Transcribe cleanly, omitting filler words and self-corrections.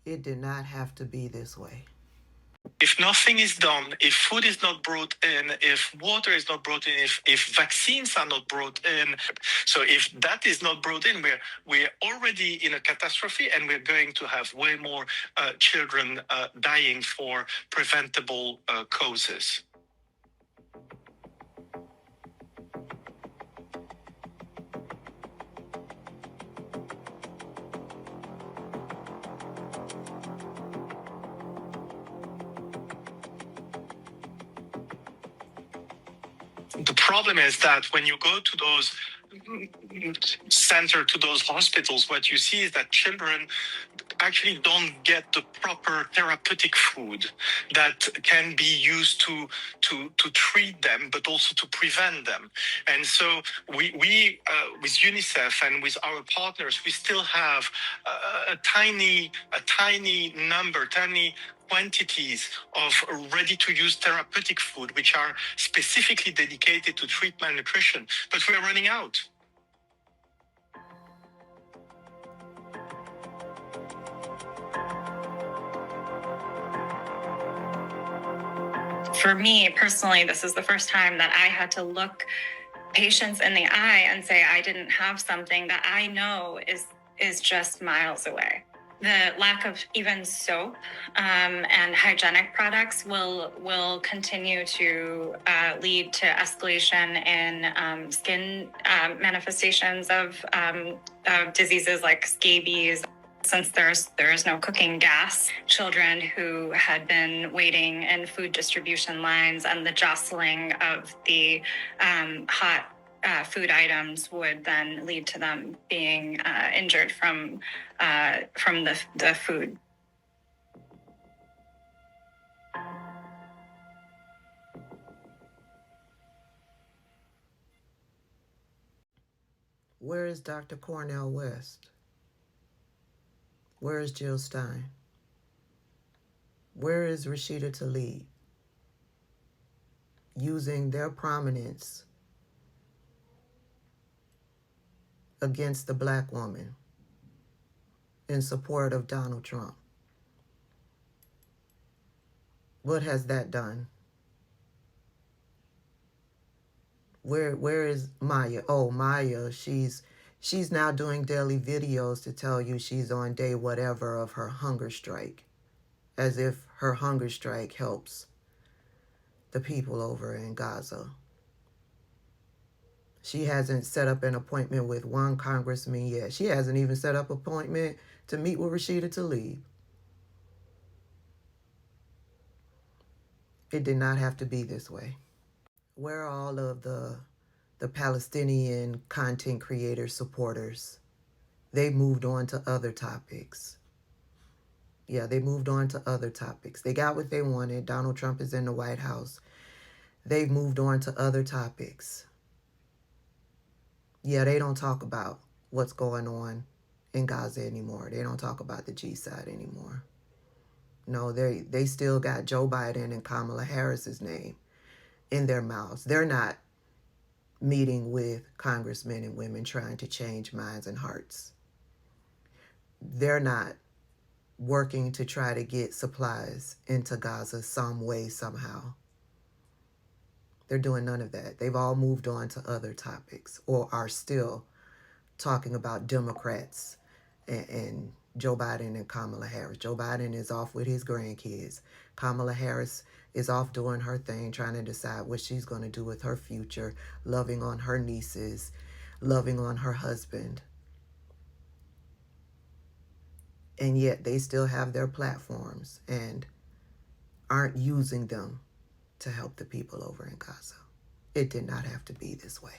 It did not have to be this way. If nothing is done, if food is not brought in, if water is not brought in, if vaccines are not brought in, so if that is not brought in, we're already in a catastrophe, and we're going to have way more children dying for preventable causes. The problem is that when you go to those to those hospitals, what you see is that children actually don't get the proper therapeutic food that can be used to treat them, but also to prevent them. And so we with UNICEF and with our partners, we still have a tiny quantities of ready-to-use therapeutic food, which are specifically dedicated to treat malnutrition, but we're running out. For me personally, this is the first time that I had to look patients in the eye and say I didn't have something that I know is just miles away. The lack of even soap and hygienic products will continue to lead to escalation in skin manifestations of diseases like scabies. Since there is no cooking gas, children who had been waiting in food distribution lines and the jostling of the hot food items would then lead to them being injured from the food. Where is Dr. Cornell West? Where is Jill Stein? Where is Rashida Tlaib? Using their prominence against the black woman in support of Donald Trump. What has that done? Where is Maya? Oh, Maya, she's now doing daily videos to tell you she's on day whatever of her hunger strike, as if her hunger strike helps the people over in Gaza. She hasn't set up an appointment with one congressman yet. She hasn't even set up an appointment to meet with Rashida Tlaib. It did not have to be this way. Where are all of the Palestinian content creator supporters? They moved on to other topics. Yeah, they moved on to other topics. They got what they wanted. Donald Trump is in the White House. They've moved on to other topics. Yeah, they don't talk about what's going on in Gaza anymore. They don't talk about the G side anymore. No, they still got Joe Biden and Kamala Harris's name in their mouths. They're not meeting with congressmen and women trying to change minds and hearts. They're not working to try to get supplies into Gaza some way, somehow. They're doing none of that. They've all moved on to other topics, or are still talking about Democrats and Joe Biden and Kamala Harris. Joe Biden is off with his grandkids. Kamala Harris is off doing her thing, trying to decide what she's going to do with her future, loving on her nieces, loving on her husband. And yet they still have their platforms and aren't using them to help the people over in Gaza. It did not have to be this way.